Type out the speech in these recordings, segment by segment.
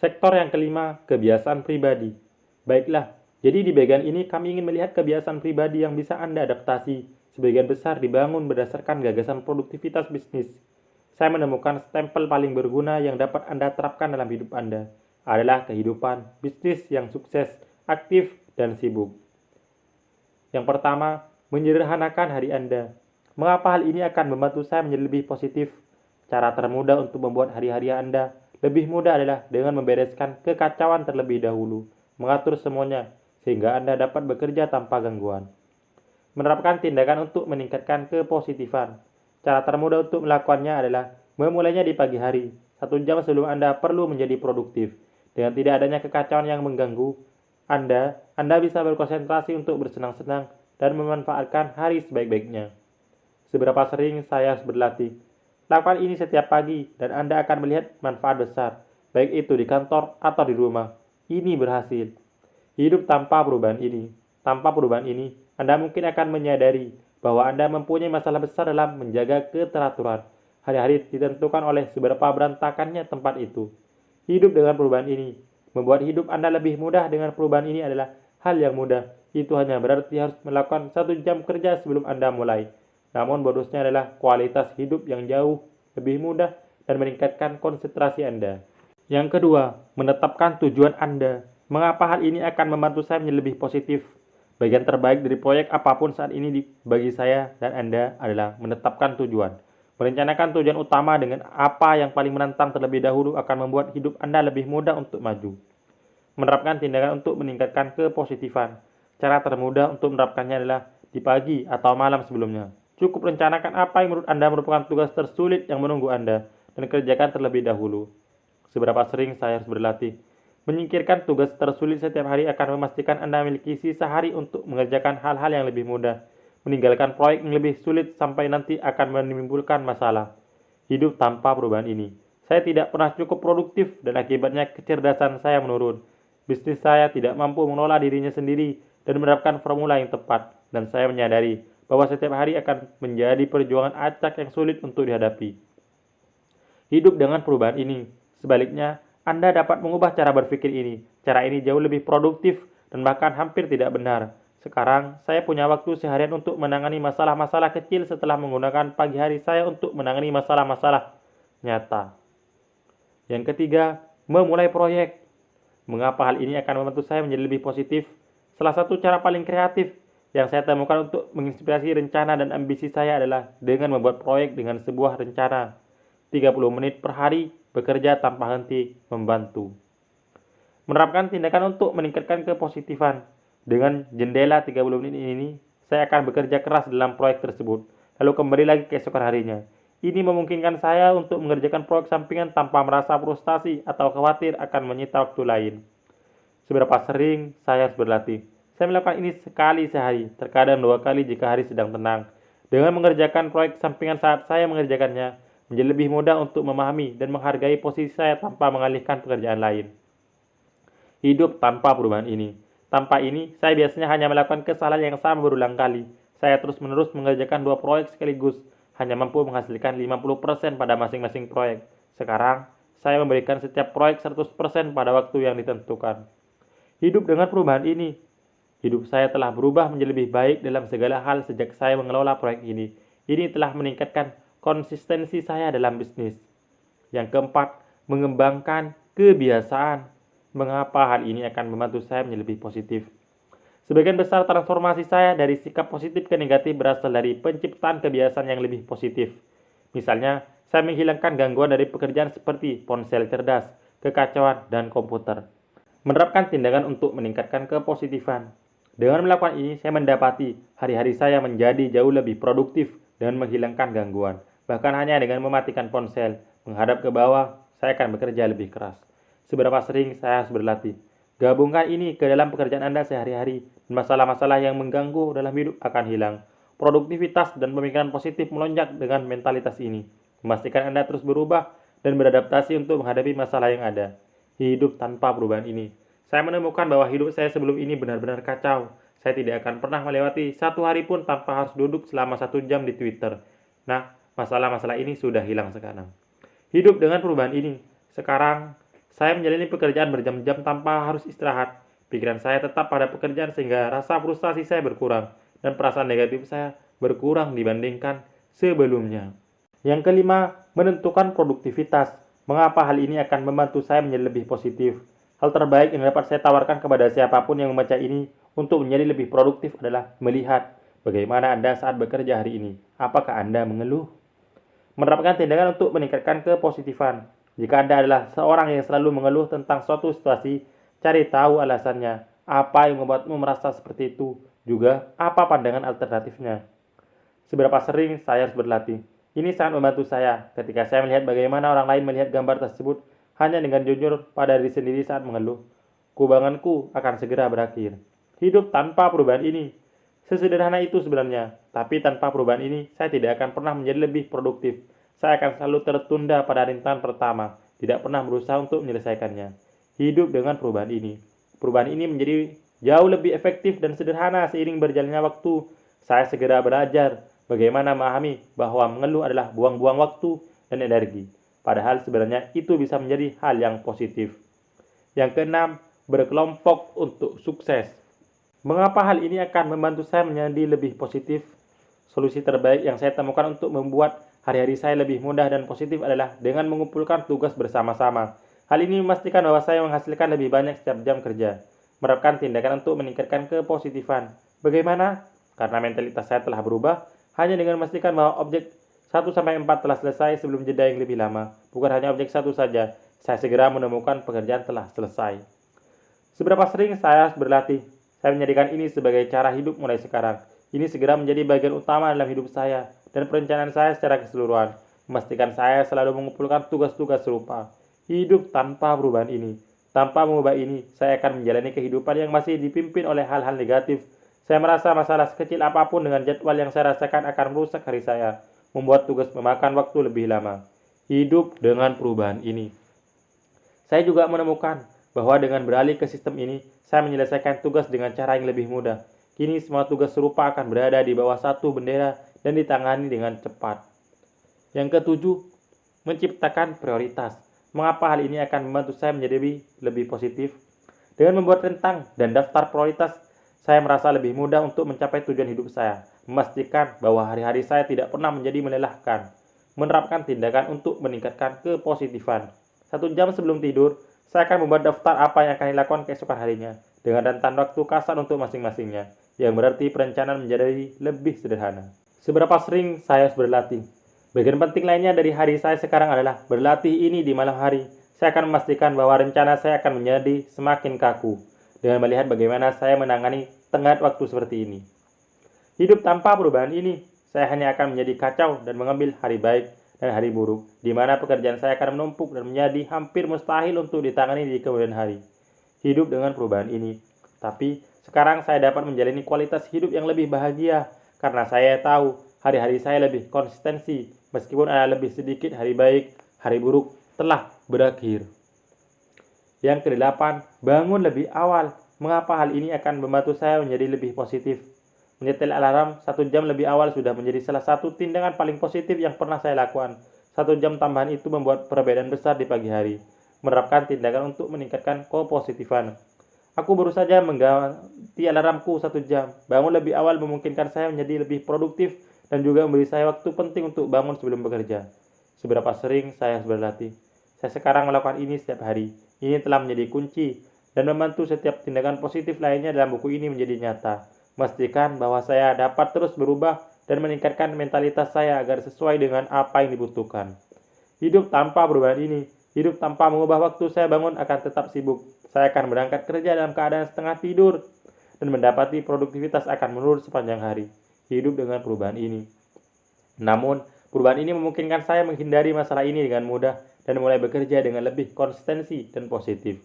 Sektor yang kelima, kebiasaan pribadi. Baiklah, jadi di bagian ini kami ingin melihat kebiasaan pribadi yang bisa Anda adaptasi. Sebagian besar dibangun berdasarkan gagasan produktivitas bisnis. Saya menemukan stempel paling berguna yang dapat Anda terapkan dalam hidup Anda adalah kehidupan bisnis yang sukses, aktif, dan sibuk. Yang pertama, menyederhanakan hari Anda. Mengapa hal ini akan membantu saya menjadi lebih positif? Cara termudah untuk membuat hari-hari Anda lebih mudah adalah dengan membereskan kekacauan terlebih dahulu, mengatur semuanya, sehingga Anda dapat bekerja tanpa gangguan. Menerapkan tindakan untuk meningkatkan kepositifan. Cara termudah untuk melakukannya adalah memulainya di pagi hari, 1 jam sebelum Anda perlu menjadi produktif. Dengan tidak adanya kekacauan yang mengganggu Anda bisa berkonsentrasi untuk bersenang-senang dan memanfaatkan hari sebaik-baiknya. Seberapa sering saya harus berlatih? Lakukan ini setiap pagi dan Anda akan melihat manfaat besar, baik itu di kantor atau di rumah. Ini berhasil. Hidup tanpa perubahan ini. Tanpa perubahan ini, Anda mungkin akan menyadari bahwa Anda mempunyai masalah besar dalam menjaga keteraturan. Hari-hari ditentukan oleh seberapa berantakannya tempat itu. Hidup dengan perubahan ini. Membuat hidup Anda lebih mudah dengan perubahan ini adalah hal yang mudah. Itu hanya berarti harus melakukan 1 jam kerja sebelum Anda mulai. Namun bonusnya adalah kualitas hidup yang jauh lebih mudah dan meningkatkan konsentrasi Anda. Yang kedua, menetapkan tujuan Anda. Mengapa hal ini akan membantu saya menjadi lebih positif? Bagian terbaik dari proyek apapun saat ini bagi saya dan Anda adalah menetapkan tujuan. Merencanakan tujuan utama dengan apa yang paling menantang terlebih dahulu akan membuat hidup Anda lebih mudah untuk maju. Menerapkan tindakan untuk meningkatkan kepositifan. Cara termudah untuk menerapkannya adalah di pagi atau malam sebelumnya. Cukup rencanakan apa yang menurut Anda merupakan tugas tersulit yang menunggu Anda dan kerjakan terlebih dahulu. Seberapa sering saya harus berlatih? Menyingkirkan tugas tersulit setiap hari akan memastikan Anda memiliki sisa hari untuk mengerjakan hal-hal yang lebih mudah. Meninggalkan proyek yang lebih sulit sampai nanti akan menimbulkan masalah. Hidup tanpa perubahan ini. Saya tidak pernah cukup produktif dan akibatnya kecerdasan saya menurun. Bisnis saya tidak mampu mengelola dirinya sendiri dan menerapkan formula yang tepat. Dan saya menyadari bahwa setiap hari akan menjadi perjuangan acak yang sulit untuk dihadapi. Hidup dengan perubahan ini. Sebaliknya, Anda dapat mengubah cara berpikir ini. Cara ini jauh lebih produktif dan bahkan hampir tidak benar. Sekarang, saya punya waktu seharian untuk menangani masalah-masalah kecil setelah menggunakan pagi hari saya untuk menangani masalah-masalah nyata. Yang ketiga, memulai proyek. Mengapa hal ini akan membantu saya menjadi lebih positif? Salah satu cara paling kreatif yang saya temukan untuk menginspirasi rencana dan ambisi saya adalah dengan membuat proyek dengan sebuah rencana. 30 menit per hari bekerja tanpa henti membantu. Menerapkan tindakan untuk meningkatkan kepositifan. Dengan jendela 30 menit ini, saya akan bekerja keras dalam proyek tersebut, lalu kembali lagi keesokan harinya. Ini memungkinkan saya untuk mengerjakan proyek sampingan tanpa merasa frustasi atau khawatir akan menyita waktu lain. Seberapa sering saya harus berlatih? Saya melakukan ini sekali sehari, terkadang 2 kali jika hari sedang tenang. Dengan mengerjakan proyek sampingan saat saya mengerjakannya, menjadi lebih mudah untuk memahami dan menghargai posisi saya tanpa mengalihkan pekerjaan lain. Hidup tanpa perubahan ini. Tanpa ini, saya biasanya hanya melakukan kesalahan yang sama berulang kali. Saya terus-menerus mengerjakan 2 proyek sekaligus, hanya mampu menghasilkan 50% pada masing-masing proyek. Sekarang, saya memberikan setiap proyek 100% pada waktu yang ditentukan. Hidup dengan perubahan ini. Hidup saya telah berubah menjadi lebih baik dalam segala hal sejak saya mengelola proyek ini. Ini telah meningkatkan konsistensi saya dalam bisnis. Yang keempat, mengembangkan kebiasaan. Mengapa hal ini akan membantu saya menjadi lebih positif? Sebagian besar transformasi saya dari sikap positif ke negatif berasal dari penciptaan kebiasaan yang lebih positif. Misalnya, saya menghilangkan gangguan dari pekerjaan seperti ponsel cerdas, kekacauan, dan komputer. Menerapkan tindakan untuk meningkatkan kepositifan. Dengan melakukan ini, saya mendapati hari-hari saya menjadi jauh lebih produktif dan menghilangkan gangguan. Bahkan hanya dengan mematikan ponsel, menghadap ke bawah, saya akan bekerja lebih keras. Seberapa sering saya harus berlatih? Gabungkan ini ke dalam pekerjaan Anda sehari-hari, dan masalah-masalah yang mengganggu dalam hidup akan hilang. Produktivitas dan pemikiran positif melonjak dengan mentalitas ini. Memastikan Anda terus berubah dan beradaptasi untuk menghadapi masalah yang ada. Hidup tanpa perubahan ini. Saya menemukan bahwa hidup saya sebelum ini benar-benar kacau. Saya tidak akan pernah melewati 1 hari pun tanpa harus duduk selama 1 jam di Twitter. Nah, masalah-masalah ini sudah hilang sekarang. Hidup dengan perubahan ini. Sekarang, Saya menjalani pekerjaan berjam-jam tanpa harus istirahat. Pikiran saya tetap pada pekerjaan sehingga rasa frustasi saya berkurang dan perasaan negatif saya berkurang dibandingkan sebelumnya. Yang kelima, menentukan produktivitas. Mengapa hal ini akan membantu saya menjadi lebih positif? Hal terbaik yang dapat saya tawarkan kepada siapapun yang membaca ini untuk menjadi lebih produktif adalah melihat bagaimana Anda saat bekerja hari ini. Apakah Anda mengeluh? Menerapkan tindakan untuk meningkatkan kepositifan. Jika Anda adalah seorang yang selalu mengeluh tentang suatu situasi, cari tahu alasannya. Apa yang membuatmu merasa seperti itu? Juga, apa pandangan alternatifnya? Seberapa sering saya harus berlatih? Ini sangat membantu saya ketika saya melihat bagaimana orang lain melihat gambar tersebut hanya dengan jujur pada diri sendiri saat mengeluh. Kubanganku akan segera berakhir. Hidup tanpa perubahan ini sesederhana itu sebenarnya, tapi tanpa perubahan ini, saya tidak akan pernah menjadi lebih produktif. Saya akan selalu tertunda pada rintangan pertama, tidak pernah berusaha untuk menyelesaikannya. Hidup dengan perubahan ini. Perubahan ini menjadi jauh lebih efektif dan sederhana seiring berjalannya waktu. Saya segera belajar bagaimana memahami bahwa mengeluh adalah buang-buang waktu dan energi. Padahal sebenarnya itu bisa menjadi hal yang positif. Yang keenam, berkelompok untuk sukses. Mengapa hal ini akan membantu saya menjadi lebih positif? Solusi terbaik yang saya temukan untuk membuat hari-hari saya lebih mudah dan positif adalah dengan mengumpulkan tugas bersama-sama. Hal ini memastikan bahwa saya menghasilkan lebih banyak setiap jam kerja. Menerapkan tindakan untuk meningkatkan kepositifan. Bagaimana? Karena mentalitas saya telah berubah, hanya dengan memastikan bahwa objek 1-4 telah selesai sebelum jeda yang lebih lama. Bukan hanya objek 1 saja, saya segera menemukan pekerjaan telah selesai. Seberapa sering saya harus berlatih? Saya menjadikan ini sebagai cara hidup mulai sekarang. Ini segera menjadi bagian utama dalam hidup saya dan perencanaan saya secara keseluruhan. Memastikan saya selalu mengumpulkan tugas-tugas serupa. Hidup tanpa perubahan ini. Tanpa mengubah ini, saya akan menjalani kehidupan yang masih dipimpin oleh hal-hal negatif. Saya merasa masalah sekecil apapun dengan jadwal yang saya rasakan akan merusak hari saya, membuat tugas memakan waktu lebih lama. Hidup dengan perubahan ini. Saya juga menemukan bahwa dengan beralih ke sistem ini, saya menyelesaikan tugas dengan cara yang lebih mudah. Kini semua tugas serupa akan berada di bawah satu bendera dan ditangani dengan cepat. Yang ketujuh, menciptakan prioritas. Mengapa hal ini akan membantu saya menjadi lebih positif? Dengan membuat rentang dan daftar prioritas, saya merasa lebih mudah untuk mencapai tujuan hidup saya. Memastikan bahwa hari-hari saya tidak pernah menjadi melelahkan. Menerapkan tindakan untuk meningkatkan kepositifan. 1 jam sebelum tidur, saya akan membuat daftar apa yang akan dilakukan keesokan harinya dengan rentan waktu kasar untuk masing-masingnya, yang berarti perencanaan menjadi lebih sederhana. Seberapa sering saya harus berlatih? Bagian penting lainnya dari hari saya sekarang adalah berlatih ini di malam hari. Saya akan memastikan bahwa rencana saya akan menjadi semakin kaku dengan melihat bagaimana saya menangani tenggat waktu seperti ini. Hidup tanpa perubahan ini, saya hanya akan menjadi kacau dan mengambil hari baik dan hari buruk, di mana pekerjaan saya akan menumpuk dan menjadi hampir mustahil untuk ditangani di kemudian hari. Hidup dengan perubahan ini. Tapi, sekarang saya dapat menjalani kualitas hidup yang lebih bahagia, karena saya tahu hari-hari saya lebih konsistensi, meskipun ada lebih sedikit hari baik, hari buruk telah berakhir. Yang kedelapan, bangun lebih awal. Mengapa hal ini akan membantu saya menjadi lebih positif? Menyetel alarm 1 jam lebih awal sudah menjadi salah satu tindakan paling positif yang pernah saya lakukan. 1 jam tambahan itu membuat perbedaan besar di pagi hari. Menerapkan tindakan untuk meningkatkan kepositifan. Aku baru saja mengganti alarmku 1 jam. Bangun lebih awal memungkinkan saya menjadi lebih produktif dan juga memberi saya waktu penting untuk bangun sebelum bekerja. Seberapa sering saya harus berlatih? Saya sekarang melakukan ini setiap hari. Ini telah menjadi kunci dan membantu setiap tindakan positif lainnya dalam buku ini menjadi nyata. Memastikan bahwa saya dapat terus berubah dan meningkatkan mentalitas saya agar sesuai dengan apa yang dibutuhkan. Hidup tanpa perubahan ini, hidup tanpa mengubah waktu saya bangun akan tetap sibuk. Saya akan berangkat kerja dalam keadaan setengah tidur dan mendapati produktivitas akan menurun sepanjang hari. Hidup dengan perubahan ini. Namun, perubahan ini memungkinkan saya menghindari masalah ini dengan mudah dan mulai bekerja dengan lebih konsistensi dan positif.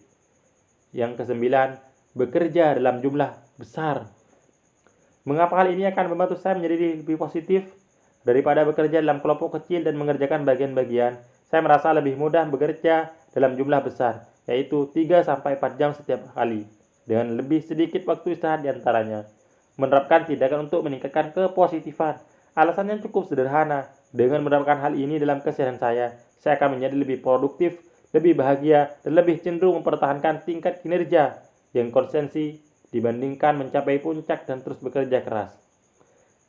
Yang kesembilan, bekerja dalam jumlah besar. Mengapa hal ini akan membantu saya menjadi lebih positif? Daripada bekerja dalam kelompok kecil dan mengerjakan bagian-bagian, saya merasa lebih mudah bekerja dalam jumlah besar, yaitu 3-4 jam setiap kali, dengan lebih sedikit waktu istirahat di antaranya. Menerapkan tindakan untuk meningkatkan kepositifan. Alasannya cukup sederhana. Dengan menerapkan hal ini dalam keseharian saya akan menjadi lebih produktif lebih bahagia, dan lebih cenderung mempertahankan tingkat kinerja yang konsensi dibandingkan mencapai puncak dan terus bekerja keras.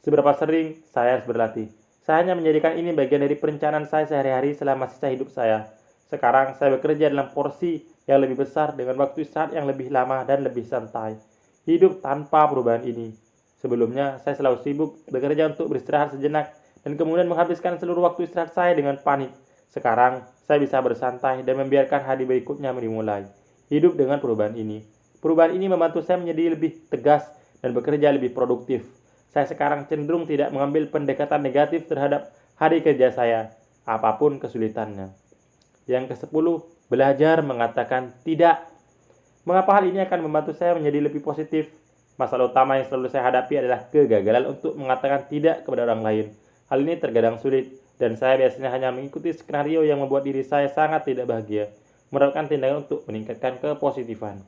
Seberapa sering saya harus berlatih? Saya hanya menjadikan ini bagian dari perencanaan saya sehari-hari selama sisa hidup saya. Sekarang saya bekerja dalam porsi yang lebih besar dengan waktu istirahat yang lebih lama dan lebih santai. Hidup tanpa perubahan ini. Sebelumnya, saya selalu sibuk bekerja untuk beristirahat sejenak dan kemudian menghabiskan seluruh waktu istirahat saya dengan panik. Sekarang, saya bisa bersantai dan membiarkan hari berikutnya dimulai. Hidup dengan perubahan ini. Perubahan ini membantu saya menjadi lebih tegas dan bekerja lebih produktif. Saya sekarang cenderung tidak mengambil pendekatan negatif terhadap hari kerja saya, apapun kesulitannya. Yang ke-10, belajar mengatakan tidak. Mengapa hal ini akan membantu saya menjadi lebih positif? Masalah utama yang selalu saya hadapi adalah kegagalan untuk mengatakan tidak kepada orang lain. Hal ini terkadang sulit, dan saya biasanya hanya mengikuti skenario yang membuat diri saya sangat tidak bahagia. Melakukan tindakan untuk meningkatkan kepositifan.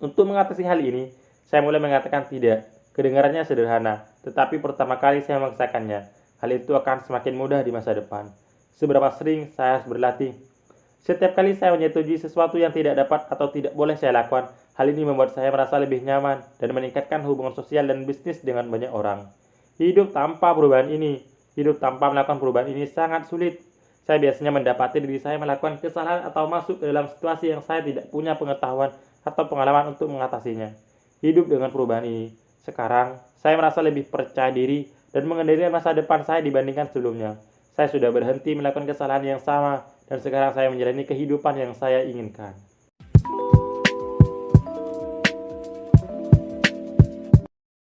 Untuk mengatasi hal ini, saya mulai mengatakan tidak. Kedengarannya sederhana, tetapi pertama kali saya memaksakannya. Hal itu akan semakin mudah di masa depan. Seberapa sering saya harus berlatih? Setiap kali saya menyetujui sesuatu yang tidak dapat atau tidak boleh saya lakukan, hal ini membuat saya merasa lebih nyaman dan meningkatkan hubungan sosial dan bisnis dengan banyak orang. Hidup tanpa perubahan ini sangat sulit. Saya biasanya mendapati diri saya melakukan kesalahan atau masuk ke dalam situasi yang saya tidak punya pengetahuan atau pengalaman untuk mengatasinya. Hidup dengan perubahan ini. Sekarang, saya merasa lebih percaya diri dan mengendalikan masa depan saya dibandingkan sebelumnya. Saya sudah berhenti melakukan kesalahan yang sama, dan sekarang saya menjalani kehidupan yang saya inginkan.